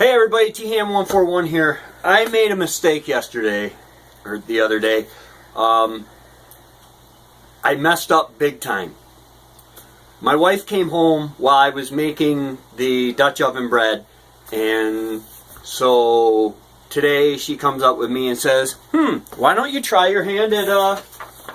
Hey everybody, THAM141 here. I made a mistake yesterday, or the other day. I messed up big time. My wife came home while I was making the Dutch oven bread, and so today she comes up with me and says, why don't you try your hand at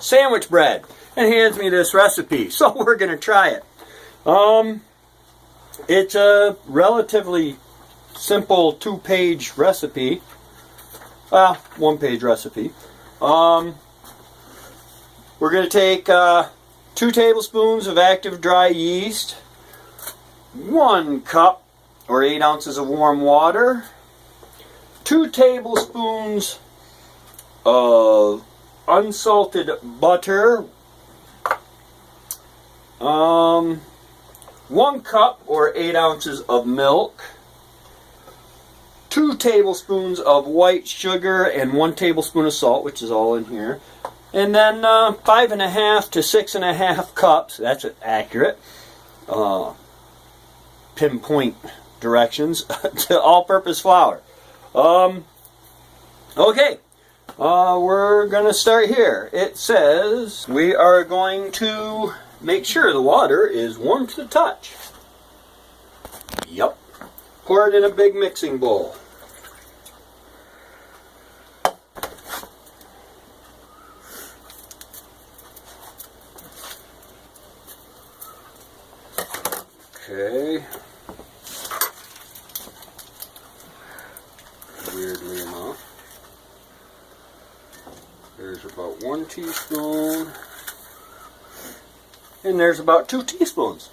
sandwich bread? And hands me this recipe. So we're going to try it. It's a relatively simple 2-page recipe. 1-page recipe. We're going to take 2 tablespoons of active dry yeast, 1 cup or 8 ounces of warm water, 2 tablespoons of unsalted butter, 1 cup or 8 ounces of milk, 2 tablespoons of white sugar, and 1 tablespoon of salt, which is all in here. And then 5.5 to 6.5 cups, that's accurate, pinpoint directions, to all-purpose flour. Okay, we're going to start here. It says we are going to make sure the water is warm to the touch. Yep. Pour it in a big mixing bowl. Okay. Weirdly enough, there's about 1 teaspoon, and there's about 2 teaspoons.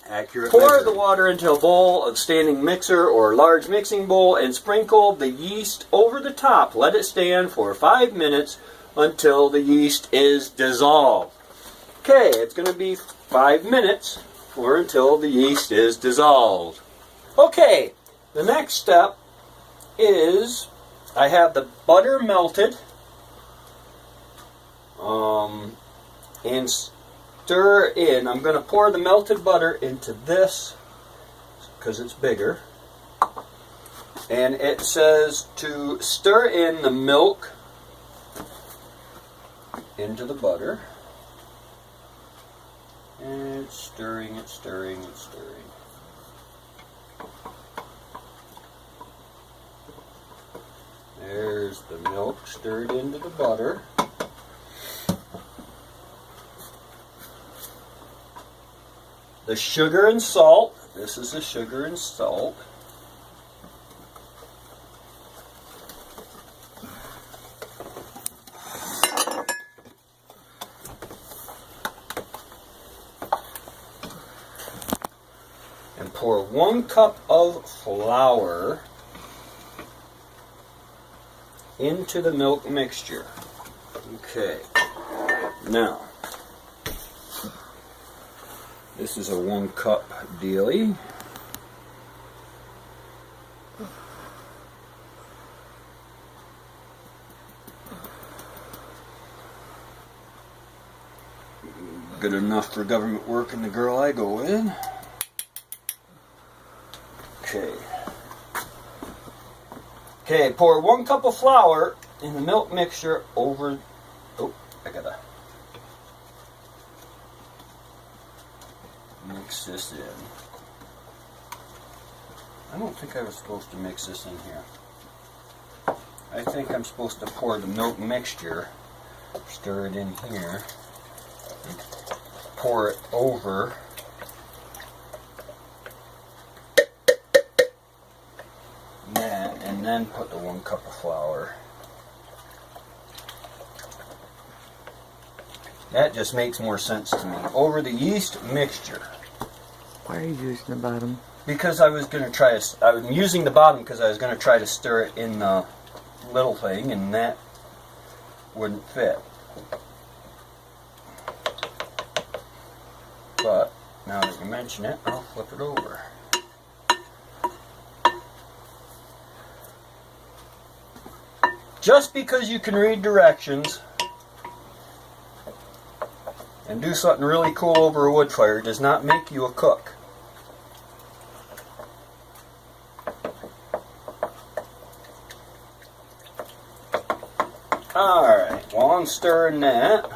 Accurate. Pour the water into a bowl of standing mixer or large mixing bowl and sprinkle the yeast over the top. Let it stand for 5 minutes until the yeast is dissolved. Okay, it's going to be 5 minutes or until the yeast is dissolved. Okay, the next step is I have the butter melted and stir in. I'm going to pour the melted butter into this because it's bigger, and it says to stir in the milk into the butter, and it's stirring, it's stirring, it's stirring. There's the milk stirred into the butter. The sugar and salt. This is the sugar and salt. And pour 1 cup of flour into the milk mixture. Okay. Now, this is a 1 cup dealie. Good enough for government work and the girl I go with. Okay. Okay, pour 1 cup of flour in the milk mixture over. Oh, I gotta mix this in. I don't think I was supposed to mix this in here. I think I'm supposed to pour the milk mixture, stir it in here, and pour it over that, and then put the 1 cup of flour. That just makes more sense to me. Over the yeast mixture. Why are you using the bottom? Because I was going to try to, I'm using the bottom because I was going to try to stir it in the little thing, and that wouldn't fit. But, now that you mention it, I'll flip it over. Just because you can read directions and do something really cool over a wood fire does not make you a cook. around stirring that,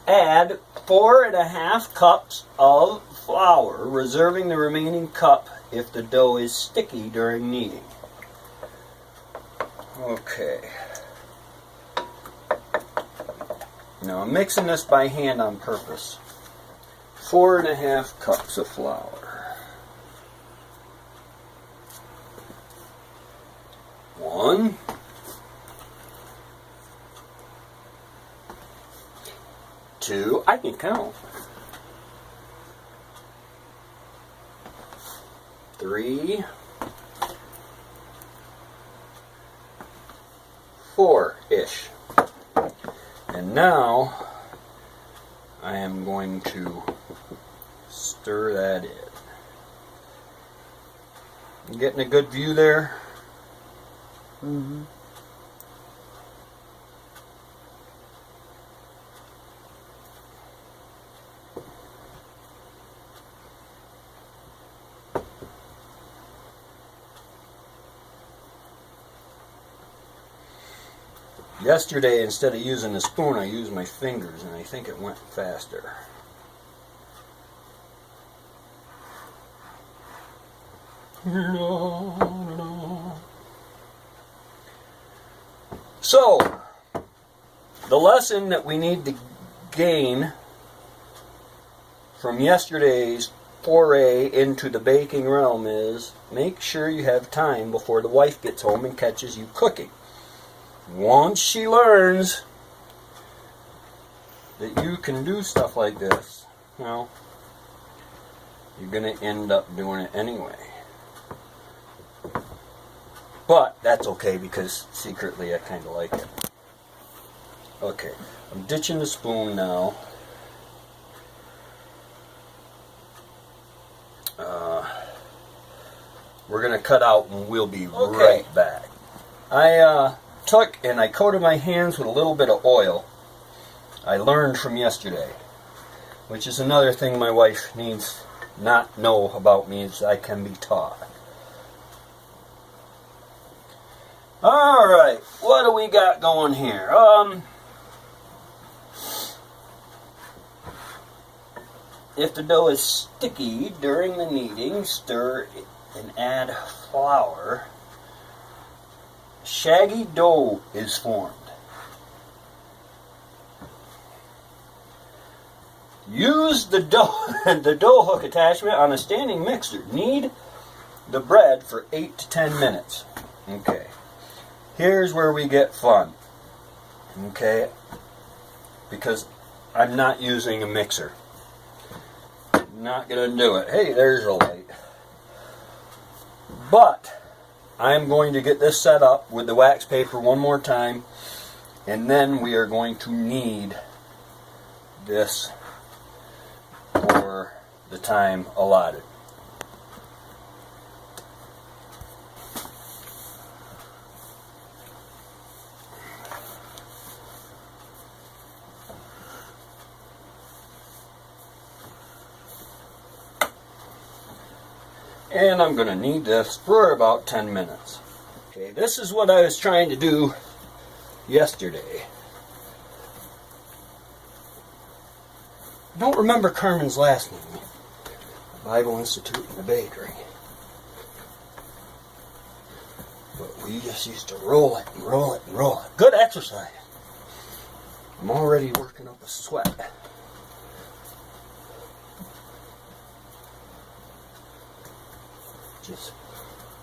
add 4.5 cups of flour, reserving the remaining cup if the dough is sticky during kneading. Okay. Now I'm mixing this by hand on purpose. 4.5 cups of flour. 1, 2, I can count. 3, 4-ish. And now I am going to stir that in. You getting a good view there? Mm-hmm. Yesterday, instead of using a spoon, I used my fingers, and I think it went faster. So, the lesson that we need to gain from yesterday's foray into the baking realm is make sure you have time before the wife gets home and catches you cooking. Once she learns that you can do stuff like this, well, you're going to end up doing it anyway. But that's okay because secretly I kind of like it. Okay, I'm ditching the spoon now. We're going to cut out and we'll be right back. I took and I coated my hands with a little bit of oil. I learned from yesterday, which is another thing my wife needs not know about me, is I can be taught. Alright, what do we got going here? If the dough is sticky during the kneading, stir and add flour. Shaggy dough is formed. Use the dough hook attachment on a standing mixer. Knead the bread for 8 to 10 minutes. Okay. Here's where we get fun. Okay? Because I'm not using a mixer. Not gonna do it. Hey, there's a light. But I'm going to get this set up with the wax paper one more time, and then we are going to knead this for the time allotted. And I'm going to knead this for about 10 minutes. Okay, this is what I was trying to do yesterday. I don't remember Carmen's last name. Bible Institute in the bakery. But we just used to roll it and roll it and roll it. Good exercise. I'm already working up a sweat. Just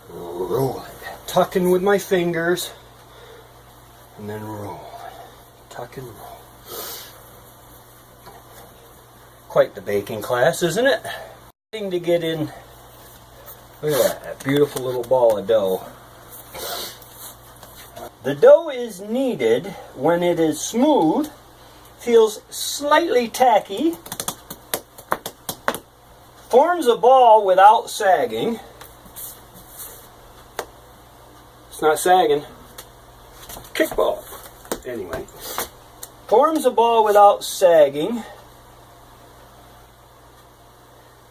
roll it. Tucking with my fingers. And then roll. Tuck and roll. Quite the baking class, isn't it? Thing to get in. Look at that beautiful little ball of dough. The dough is kneaded when it is smooth, feels slightly tacky, forms a ball without sagging. It's not sagging. Kickball. Anyway. Forms a ball without sagging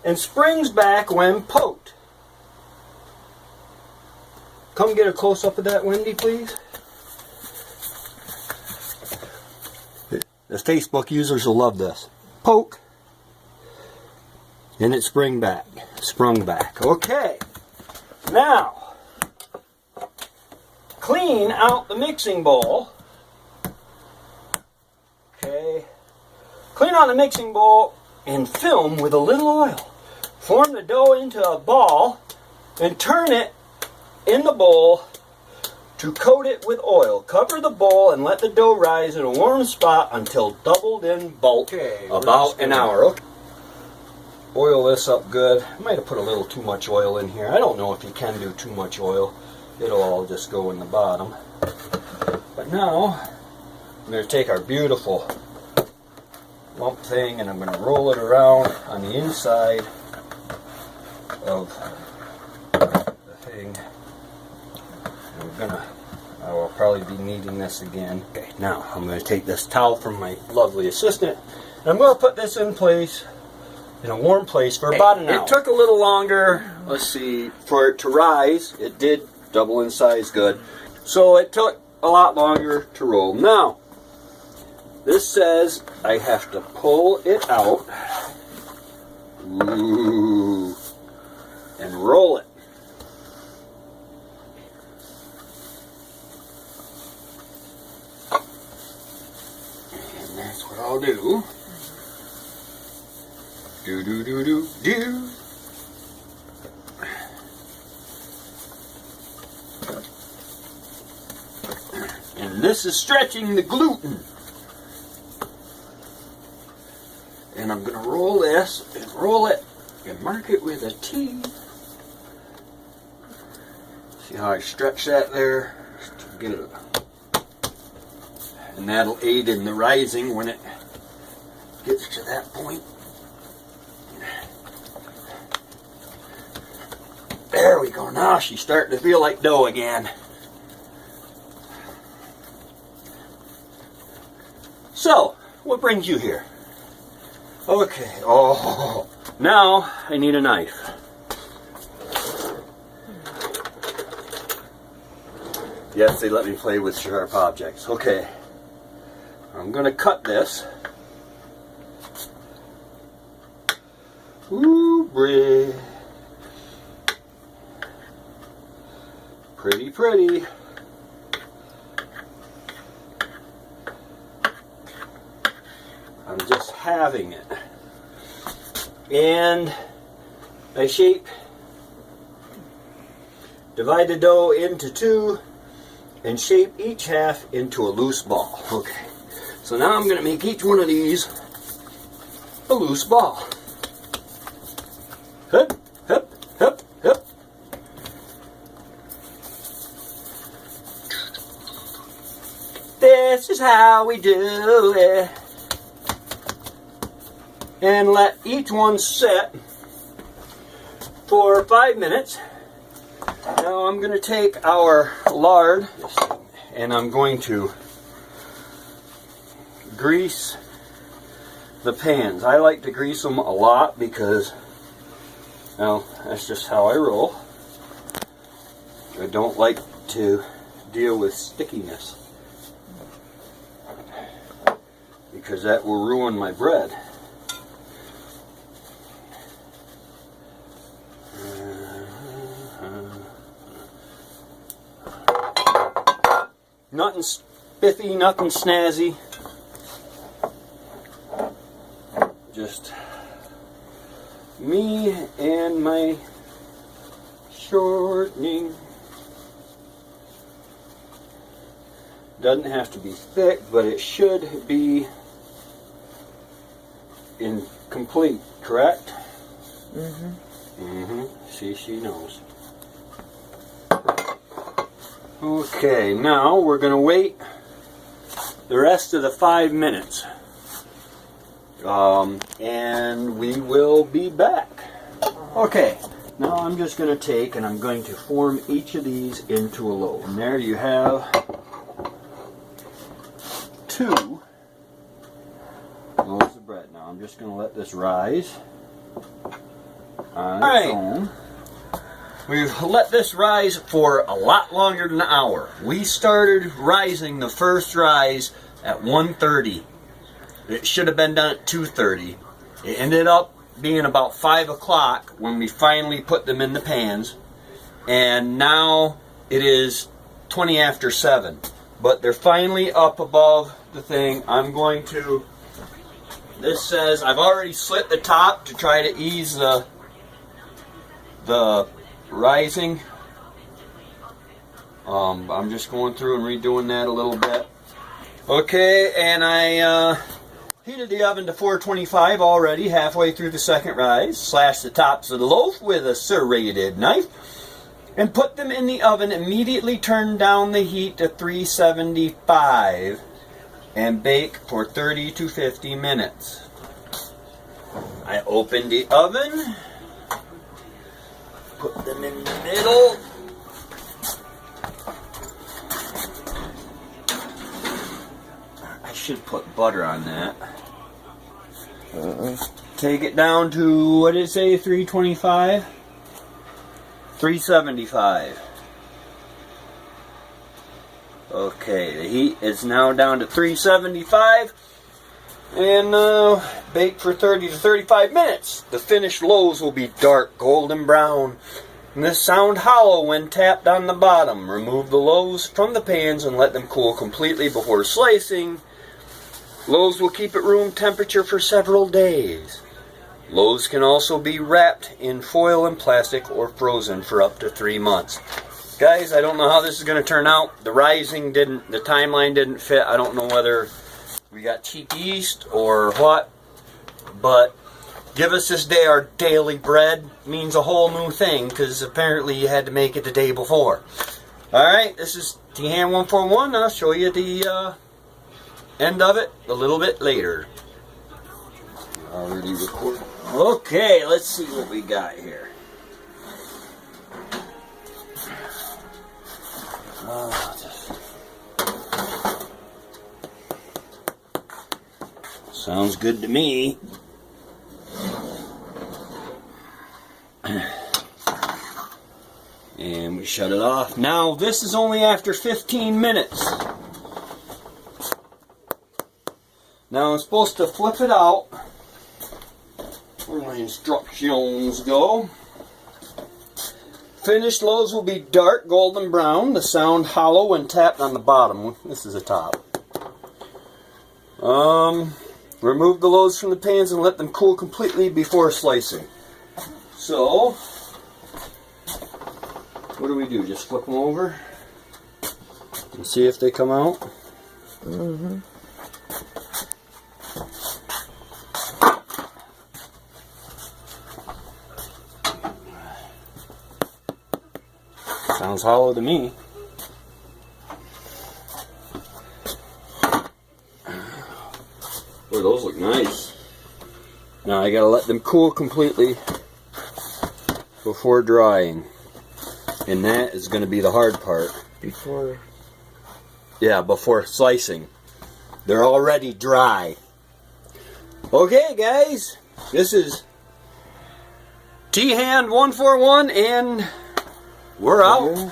and springs back when poked. Come get a close-up of that, Wendy, please. The Facebook users will love this. Poke. And it sprung back. Okay. Now, clean out the mixing bowl. Okay. Clean out the mixing bowl and film with a little oil. Form the dough into a ball and turn it in the bowl to coat it with oil. Cover the bowl and let the dough rise in a warm spot until doubled in bulk. Okay, about an hour. Okay. Oil this up good. I might have put a little too much oil in here. I don't know if you can do too much oil. It'll all just go in the bottom. But now, I'm going to take our beautiful lump thing and I'm going to roll it around on the inside of the thing. I will probably be needing this again. Okay, now I'm going to take this towel from my lovely assistant and I'm going to put this in place, in a warm place for about an hour. It took a little longer, let's see, for it to rise. It did double in size good. So it took a lot longer to roll. Now, this says I have to pull it out. Ooh, and roll it. And that's what I'll do. Do. And this is stretching the gluten. And I'm going to roll this and roll it and mark it with a T. See how I stretch that there? Just to get it. And that'll aid in the rising when it gets to that point. There we go. Now she's starting to feel like dough again. So, what brings you here? Okay. Oh, now I need a knife. Yes, they let me play with sharp objects. Okay. I'm going to cut this. Ooh, pretty. Pretty. I'm just having it. And I shape, divide the dough into two, and shape each half into a loose ball. Okay. So now I'm going to make each one of these a loose ball. Hup, hup, hup, hup. This is how we do it. And let each one set for 5 minutes. Now I'm going to take our lard and I'm going to grease the pans. I like to grease them a lot because, well, that's just how I roll. I don't like to deal with stickiness because that will ruin my bread. Nothing spiffy, nothing snazzy. Just me and my shortening. Doesn't have to be thick, but it should be incomplete, correct? See, she knows. Okay, now we're going to wait the rest of the 5 minutes. And we will be back. Okay, now I'm just going to take and I'm going to form each of these into a loaf. And there you have 2 loaves of bread. Now I'm just going to let this rise on its own. We've let this rise for a lot longer than an hour. We started rising the first rise at 1:30 It should have been done at 2:30. It ended up being about 5 o'clock when we finally put them in the pans. And now it is 20 after 7. But they're finally up above the thing. I'm going to... This says I've already slit the top to try to ease the rising. I'm just going through and redoing that a little bit. Okay, and I heated the oven to 425 already, halfway through the second rise. Slashed the tops of the loaf with a serrated knife and put them in the oven. Immediately turned down the heat to 375 and bake for 30 to 50 minutes. I opened the oven, put them in the middle. I should put butter on that. Take it down to, what did it say, 325? 375. Okay, the heat is now down to 375 and bake for 30 to 35 minutes. The finished loaves will be dark golden brown and they sound hollow when tapped on the bottom. Remove the loaves from the pans and let them cool completely before slicing. Loaves will keep at room temperature for several days. Loaves can also be wrapped in foil and plastic or frozen for up to 3 months. Guys, I don't know how this is going to turn out. The timeline didn't fit. I don't know whether we got cheap yeast or what. But give us this day our daily bread means a whole new thing because apparently you had to make it the day before. Alright, this is T-Hand 141. I'll show you the end of it a little bit later. Already recorded. Okay, let's see what we got here. Sounds good to me. And we shut it off. Now, this is only after 15 minutes. Now, I'm supposed to flip it out. Where my instructions go. Finished loaves will be dark golden brown. The sound hollow when tapped on the bottom. This is the top. Remove the loaves from the pans and let them cool completely before slicing. So, what do? Just flip them over and see if they come out? Mm-hmm. Sounds hollow to me. Boy, those look nice. Now I gotta let them cool completely before drying. And that is gonna be the hard part. Before slicing. They're already dry. Okay guys, this is T-Hand 141 and we're out.